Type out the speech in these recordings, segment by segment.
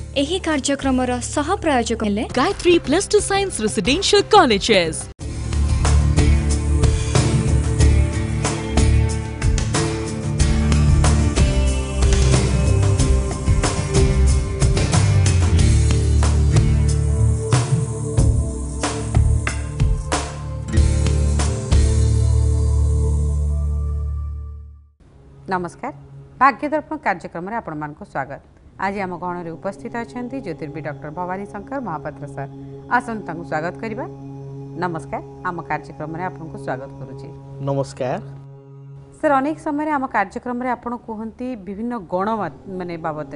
एही कार्यक्रमर सह प्रायोजक हेले गायत्री +2 साइंस रेसिडेंशियल कॉलेजेस। नमस्कार भाग्य दर्पण कार्यक्रम में आपण मानक स्वागत। आज आम गहन में उपस्थित अच्छा ज्योतिर्विद डॉक्टर भवानी शंकर महापात्र सर आसन स्वागत करवा। नमस्कार आम कार्यक्रम में आपको स्वागत करुच्ची। नमस्कार सर अनेक समय आम कार्यक्रम में आपड़ कहते विभिन्न गण माने बाबद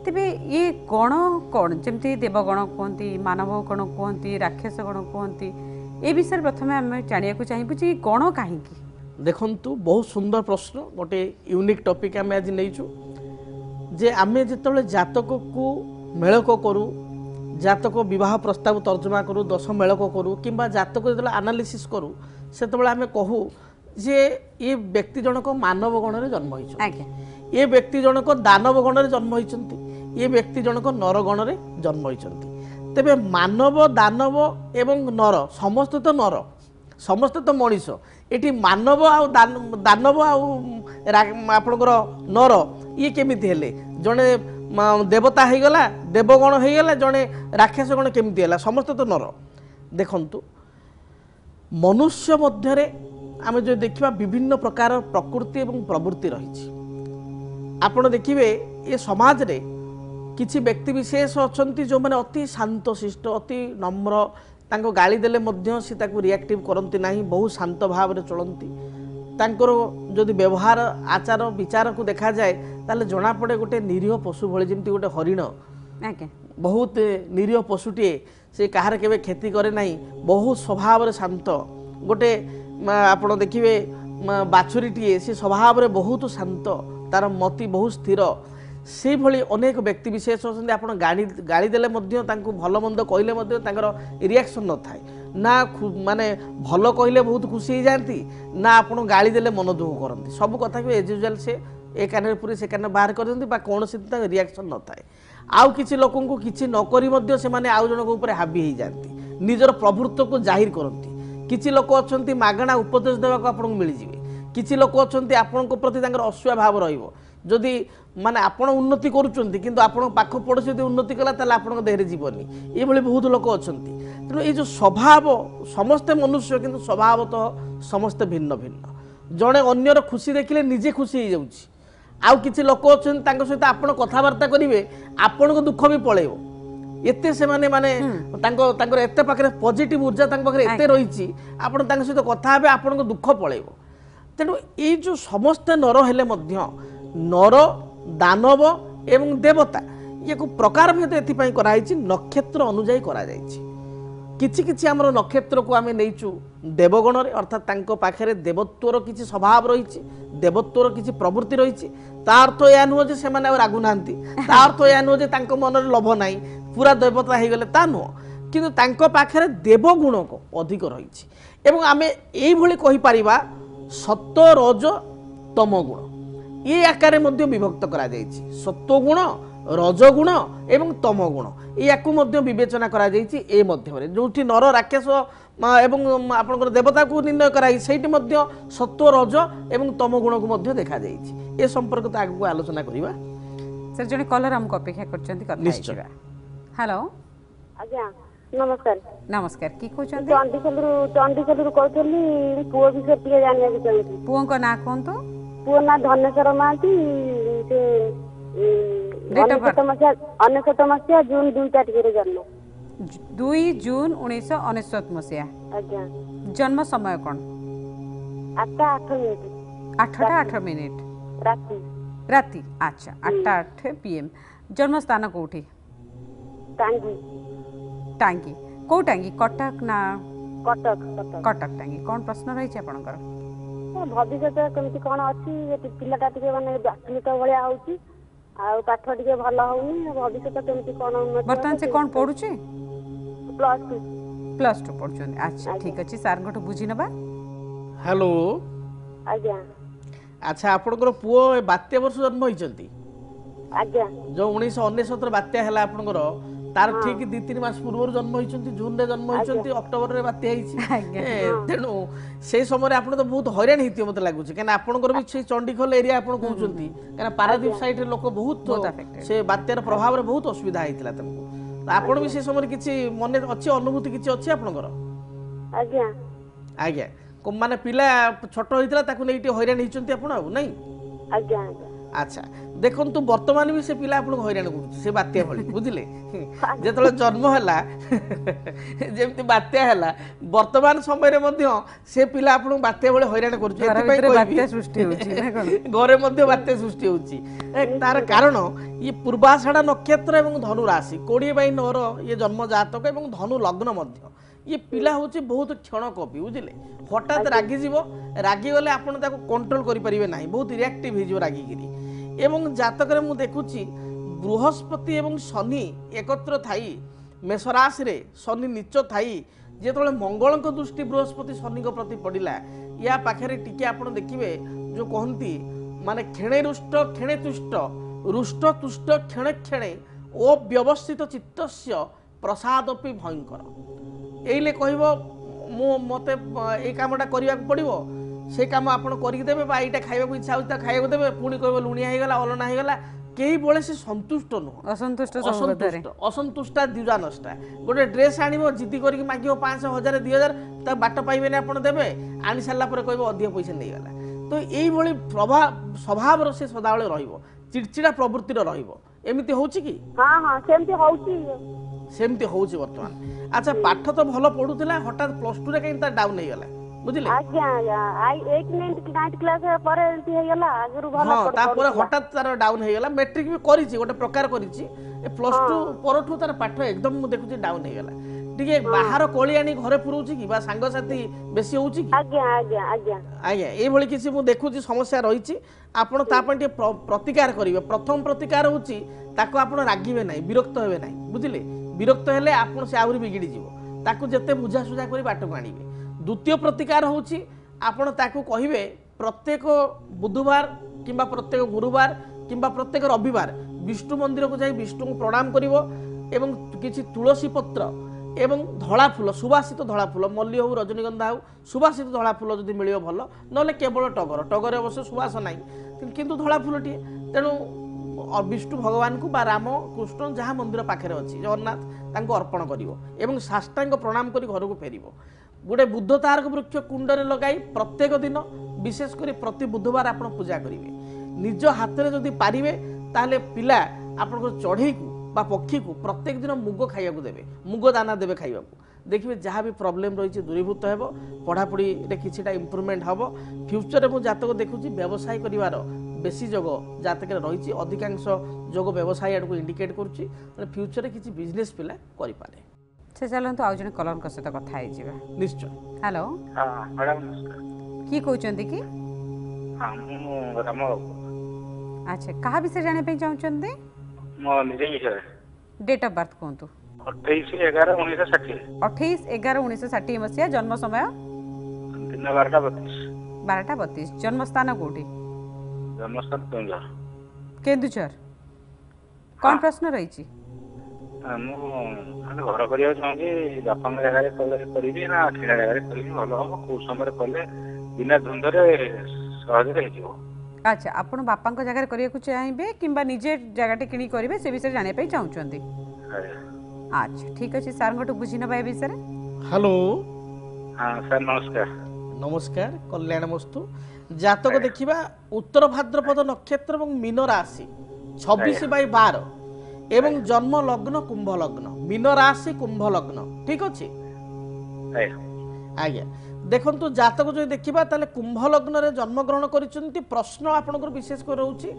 तेरे ये गण कौन जमती देवगण कहती मानव गण कहती राक्षस गण कहती ए विषय प्रथम आम जाना चाहिए जे गण कहीं देखंतु बहुत सुंदर प्रश्न गोटे यूनिक टॉपिक आम आज नहींचु जे आमे जिते जातक को मेलक करूँ जातक विवाह प्रस्ताव तर्जमा करूँ दश मेलक करूँ कि जातक जो एनालिसिस करूँ से आम कहूँ जे ये व्यक्ति जनक मानव गण में जन्म होती ये व्यक्ति जनक दानव गण में जन्म होती ये व्यक्ति जनक नर गण में जन्म होती तेबे मानव दानव एवं नर समस्त तो नर समस्त तो मनीष ये मानव आ दानव आपणकर नर ये केमिति हेले जड़े देवता हो गला देवगण हो गला जड़े राक्षस गण केमिति हेला समस्त तो नर। देखंतु मनुष्य मध्यरे आम जो देखा विभिन्न प्रकार प्रकृति एवं प्रवृत्ति रही आपण देखिए ये समाज रे किछि व्यक्ति विशेष अच्छा जो मैंने अति शांतशिष्ट अति नम्र तांको गाली देले मध्य से ताको रिएक्टिव करती नहीं बहुत शांत भाव में चलती तांकर जदि व्यवहार आचार विचार को देखा जाए ताले जना पड़े गोटे निरीह पशु भली जमती गोटे हरिण बहुत निरीह पशुटे से कहार केवे खेती करे नहीं बहुत स्वभाव रे शांत गोटे आपण देखिए बाछुरीटीए से स्वभाव में बहुत शांत तार मति बहुत स्थिर से भली अनेक व्यक्ति विशेष होती आप गाड़ी देले भल मंद कहले रिएक्शन न थाए ना माने भल कहले बहुत खुशी हो जाती ना आप गाड़ी देले मन दुख करती सब कथा को एज यूजुआल से ए कान पूरी से कान बाहर कर दिखती कौन रिएक्शन न थाए आउ किसी लोक किसी नक से आउ जनक हावी हो जाती निजर प्रभुत्व को जाहिर करती किसी लोक अच्छा मागणा उपदेश देवाक आपको मिलଯିवे किसी लोक अच्छा आपण प्रति असूया भाव रहिबो जदि माने आपण उन्नति करूचंती किंतु आपण पाख पड़ोसी यदि उन्नति कला ताले आपण देहरे जीवनी ये भली बहुत लोक अछंती। तेणु ये जो स्वभाव समस्ते मनुष्य किंतु स्वभाव तो समस्ते भिन्न भिन्न जड़े अन्यर खुशी देखिले निजे खुशी हो जाउची आउ किछि लोक अछंती तांको सहित आपण कथावार्ता करिवे आपण को दुख भी पळेबो एते से माने माने तांको तांकर एते पाखरे पॉजिटिव ऊर्जा तांको पाखरे एते रहिची आपण तांको सहित कथा हेबे आपण को दुख पळेबो। तेणु ये जो समस्ते नर हेले मध्य नर दानव एवं देवता ये को प्रकार भेद एथिपाई कराइछि नक्षत्र अनुଯାयी करा जाइछि किछि किछि हमर नक्षत्र को आमे नैचु देवगण रे अर्थात तांको पाखरे देवत्वर किछि स्वभाव रहिछि देवत्वर किछि प्रवृत्ति रहिछि तार अर्थ या नुह जे सेमाने आ रागु नांती तार अर्थ या नुह जे तांको मन रे लोभ नाही पूरा देवता हे गेले ता नुह किंतु तांको पाखरे देवगुण को अधिक रहिछि एवं आमे एई भली कहि परिबा सत्व रज तम गुण ये आकार मध्य विभक्त करा जाइछि सत्वगुण रजगुण एवं तम गुण याकू मध्य विवेचना करा जाइछि ए मध्य जोठी नर राक्षस एवं आपनकर देवता को निर्णय कराई सेठी मध्य सत्व रज एवं तम गुण को मध्य देखा जाइछि ए संपर्क तो आगु आलोचना करिवा। सर जने कॉलर हमको अपेक्षा करचंती कथा निश्चय। हेलो आज्ञा नमस्कार। नमस्कार की कहचंती चंडीखलु कहतली पुओ विषय टिके जानिया चाहती पुओ को ना कोनतो पुओ ना धनेश्वर मांती से अनेशत मसीहा जून 2 तारिख रे जन्म 2 जून 1999 मसीहा। आज्ञा जन्म समय कोन 8:08 मिनिट 8:08 मिनिट राति राति अच्छा 8:08 पीएम। जन्म स्थान कोठी टांगी टांगी को टांगी कटक ना कटक कटक टांगी कौन प्रश्न रही आपनकर भविष्य केमती कौन अच्छी पिलाटा टिके माने बाथरूम भलिया होउची आ पाठ टिके भल होउनी भविष्य केमती कौन वर्तमान से कौन पढुची +2 पढुछन। अच्छा ठीक अछि सार गठ बुझी नबा। हेलो आज्ञा अच्छा आपनकर पुओ बात्या वर्ष जन्म होइचंती ଆଜ୍ଞା जो 1999 बात्या है आपनकर तार ठीक 2-3 मास पूर्व जन्म होइछंती जून रे जन्म होइछंती अक्टोबर रे बात्या होइछि तेनु से समय आपण तो बहुत हैरान हेति मते लागुछि कारण आपनकर भी से चंडीखोल एरिया आपण कहउछंती कारण पारादीप साइड रे लोक बहुत से बात्यार प्रभाव रे बहुत असुविधा हेतिला तमको आपण भी से समय किछि मने अछि अनुभूति किछि अछि आपनकर आज्ञा आज्ञा को माने पिला छोट होइतिला ताकु नेइटी हैरान हेचंती आपण नै आज्ञा अच्छा देखन तू वर्तमान भी से पिला आपण हैरान करू से बात्या भली बुझिले जेतले जन्म हला जेमति बात्या हला वर्तमान समय रे मध्य से पिला आपण बात्या भली हैरान करू एति पई बात्या सृष्टि होची ना कोन घरे मध्य बात्या सृष्टि होची तार कारण ये पूर्वाषाढ़ नक्षत्र एवं धनु राशि 20/9 ये जन्म जातक एवं धनु लग्न मध्य ये पिला होची बहुत क्षण कपि बुझिले हठात रागी जीवो रागी गले आपण ताको कंट्रोल करि परिबे नाही बहुत रिएक्टिव हे जीवो रागी गिरी एवं जातक रे मु देखुची बृहस्पति एवं शनि एकत्र थाई मेष राशि रे शनि नीच थाई जेतले मंगल को दृष्टि बृहस्पति शनि को प्रति पडिला या पाखरे टिके आपण देखिबे जो कहंती माने खेणे रुष्ट खेणे तुष्ट रुष्ट तुष्ट खेणे खेणे ओ व्यवस्थित चित्तस्य प्रसादपि भयंकर एइले कहबो मु मते ए कामटा करिया पड़िबो से काम आपण करिक देबे बा एटा खाइबा इच्छा होता खाइबा देबे पुणी कहबो लुणिया हे गला अलना हे गला केही बोले से संतुष्ट न असंतुष्टा दिजा नष्टा गोटे ड्रेस आनिबो जिद्दी करिक मागियो 500 1000 2000 ता बाट पाइबे ने आपण देबे आनी साला पर कहबो अधिक पैसा नै गला तो एई भली प्रभाव स्वभाव रो से सदाळे रहिबो चिड़चिड़ा प्रवृत्ति रो रहिबो एमिति होउची की हां हां सेमति होउची वर्तमान अच्छा पाठ तो भलो पढुतला हठात प्लस 2 रे कहीं ता डाउन नै गला बुझिले आज्ञा आई 8 क्लास पर एंती हे गला आगरु भलो हां तापर हठात तार डाउन हे गला मैट्रिक भी करिछि गोटे प्रकार करिछि ए प्लस 2 परठु तार पाठ एकदम मु देखुछि डाउन हे गला टिके बाहर कोली आनी घरे पुरउछि की बा संग साथी बेसी होउछि की आज्ञा आज्ञा आज्ञा आज्ञा ए भली किछि मु देखुछि समस्या रहिछि आपण ता पय प्रतिकार करिवे प्रथम प्रतिकार होउछि ताको आपण रागिबे नाही विरक्त हेबे नाही बुझिले विरक्त हेले आपण से आउरी बिगिडी जीवो ताको जते बुझा सुझा करी बाट को आनिबे द्वितीय प्रतिकार होउछि आपण ताको कहिबे प्रत्येक बुधवार किंबा प्रत्येक गुरुवार किंबा प्रत्येक रविवार विष्णु मंदिर को जाई विष्णु को प्रणाम करिवो एवं किछि तुलसी पत्र एवं धला फूल सुवासित धला फूल मल्ली हो रजनीगंधा हो सुवासित धला फूल जदि मिलियो भल नले केवल टगर टगर अवश्य सुवास नाही किंतु धला फूलटी तेणु विष्णु भगवान को बा राम कृष्ण जहाँ मंदिर पाखे अच्छी जगन्नाथ तांको अर्पण करिवो एवं साष्टांग प्रणाम करी घर को फेरिवो गोटे बुद्ध तारक वृक्ष कुंडरे लगाई प्रत्येक दिन विशेष करी प्रति बुधवार आपण पूजा करिवे निज हाथ में जदि पारिबे ताले पिला आपण चढ़ई को बा पक्षी को प्रत्येक दिन मुग खाइया को देबे मुग दाना देबे खाइया को देखिए जहाँ भी प्रॉब्लम रही दूरीभूत हेबो पढ़ापढ़ी रे किछिटा इंप्रूवमेंट हबो फ्यूचर में जातक देखुची व्यवसाय करिवार बेसी जोग जातक रही अधिकांश जोग व्यवसाय आड़ को इंडिकेट करुच्ची फ्यूचर में किसी बिजनेस पिला करि पारे से चलंतु आउ जने कलर सहित कथा है जीवा निश्चय हेलो हां मैडम नमस्कार की कहउचंदी की हां मु राम अच्छा कहा विषय जाने पे चाहउचंदी मो निजे विषय डेट ऑफ बर्थ कोंतु 28/11/1960 28/11/1960 मसिया जन्म समय दिन 12:32 12:32 जन्म स्थान कोठी जन्म स्थान केंदुझर कौन प्रश्न रही मु घर करिया चाहूँगी बापा जगह करी ना ठेला जगह करी भल हम कौ समय कले बिना द्वंद्व सहज हो अच्छा आपण बापा जगह करिया चाहिए किंबा निजे जगह किणी करेंगे से विषय जाने पे चाहूँगी अच्छा ठीक अच्छे सार गोटे बुझी ना ए विषय हेलो हाँ सर नमस्कार नमस्कार कल्याणमस्तु जातक देखिबा उत्तर भाद्रपद नक्षत्र एवं मीन राशि 26/12 एवं जन्म लग्न कुंभ लग्न मीन राशि कुंभ लग्न ठीक अच्छे आज्ञा देखंतु जातक जो देखिबा ताले कुंभ लग्न रे जन्म ग्रहण करिसंती प्रश्न आपनकर विशेष कर रहउची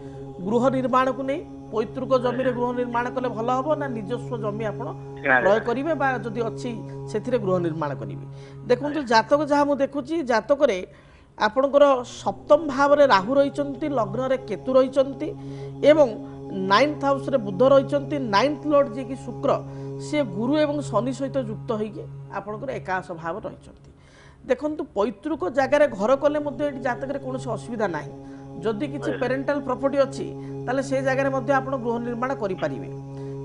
गृह निर्माण को नै पैतृक जमी रे गृह निर्माण कले भलो हबो ना निजस्व जमी आपण प्रयोग करिवे बा जदि अछि सेथिरे गृह निर्माण करिवे देखंतु जातक जहा मु देखुची जातक रे आपनकर सप्तम भाव रे राहु रहिचंती लग्न रे केतु रहिचंती एवं 9th हाउस रे बुध रहिचंती 9th लॉर्ड जे कि शुक्र से गुरु एवं शनि सहित युक्त होइके आपनकर एकादश भाव रहिचंती देखंतु पैतृक जगार घर कले जातक कौन असुविधा ना जदि किसी पेरेंटाल प्रॉपर्टी अच्छी ताले से जगह मध्ये आपण गृह निर्माण करि परिबे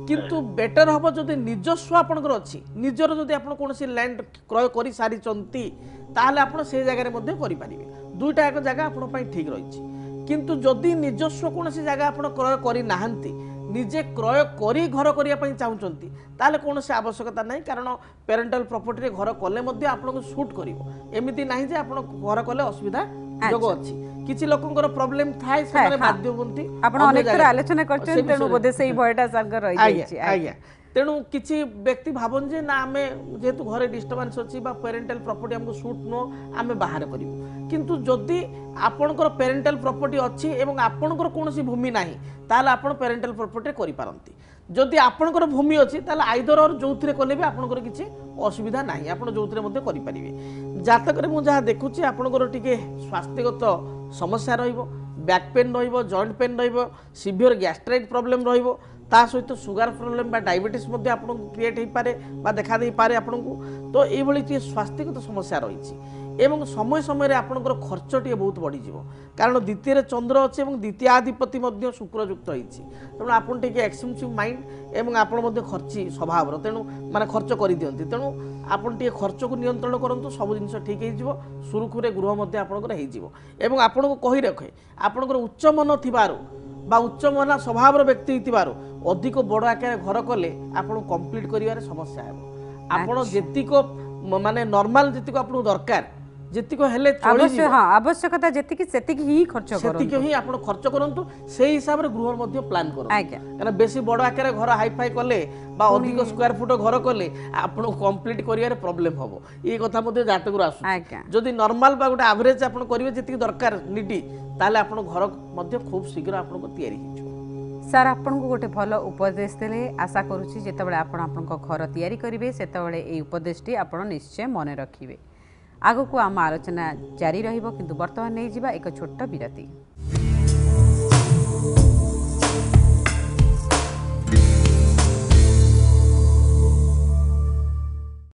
किंतु बेटर हबो जदि निजस्व आपनकर अछि निजर जदि आपण कोनोसी लैंड क्रय करि सारी चंती ताले आपण से जगह मध्ये करि परिबे दुईटा एक जगह आपण पई ठीक रहिछि किंतु जदि निजस्व कोनोसी जगह आपण क्रय करि नाहंती निजे क्रय करी घर करिया पई चाहुचंती ताले कोनोसी आवश्यकता नाही कारण पेरेंटाल प्रॉपर्टी रे घर कले मध्ये आपण सूट करिवो एमिति नाही जे आपण घर कले असुविधा जोग अछि किछि लोकंकर प्रॉब्लम थाय से बाध्य होंती आपण अनेक तर आलोचना करछन तेनु बोधे सेही भयटा संग रहि जायछि आज्ञा तेणु किसी व्यक्ति भावन जे ना आमे जेहेतु घरे डिस्टर्बेंस अच्छी पेरेंटाल प्रॉपर्टी हमको सूट नो आमे बाहर करिवो किंतु जदि आपणकर पेरेंटाल प्रॉपर्टी अच्छी एवं आपणकर कोनोसी भूमि नाही ताले आपण पेरेंटाल प्रॉपर्टी करि पारंती जदि आपणकर भूमि अच्छी ताले आइदर और जोथिरे कले भी आपणकर किछि असुविधा नाही आपण जोथिरे मध्ये करि परिबे जातक रे मु जहा देखुची आपणकर टिके स्वास्थ्यगत समस्या रहिबो बैक पेन रहिबो जॉइंट पेन रहिबो सीवियर गैस्ट्राइट प्रॉब्लम रहिबो ता सहित सुगर प्रॉब्लम बा डायबिटीज मध्ये आपन क्रिएट हो पारे बा देखा दे पारे आपन को तो ए भली टी स्वास्थ्यगत समस्या रही एवं समय समय रे आपनकर खर्च टी बहुत बढ़ी जीवो कारण द्वितीय चंद्र अच्छे और द्वितीयाधिपति मध्ये शुक्र युक्त होईछि तेणु आपन टी एक्सपेंसिव माइंड एवं आपन मध्ये खर्ची स्वभाव तेणु माने खर्च करि दियंती तेणु आपन टी खर्च को नियंत्रण करंतु सब जिंस ठीक हे जीवो सुरुखुरे गृह मध्ये आपनकर हे जीवो एवं आपन को कहि रखे आपनकर उच्च मन थिबारो बा उच्च मना स्वभाव व्यक्ति थिबारो अधिक बड़ आकार घर कले आपन कंप्लीट करिवार समस्या हेबो आपन जेतिको माने नॉर्मल जेतिको आपन दरकार जेतिको हेले अवश्य हां आवश्यकता जेतिकी सेतिकी ही खर्च करंतु सेतिकी ही आपन खर्च करंतु सेही हिसाब रे गृह मध्ये प्लान करंतु आज्ञा कारण बेसी बड़ आकार घर हाई फाई कले बा अधिक स्क्वायर फुट घर कले आपन कंप्लीट करिवार प्रॉब्लम हबो ई कथा मध्ये जातक आसु आज्ञा जदि नॉर्मल बा गोटे एवरेज आपन करिवे जेतिकी दरकार निडी ताले आपन घर मध्ये खूब शीघ्र आपन को तयारी हिचो सर आपन को गोटे भल उपदेश देले आशा करूची जेतबेले आपन आपन को घर तयारी करिवे सेतबेले ए उपदेशटी आपन निश्चय मन रखिवे आगो को आम आलोचना जारी रहिबो किंतु वर्तमान नै जिबा एक छोट विरति।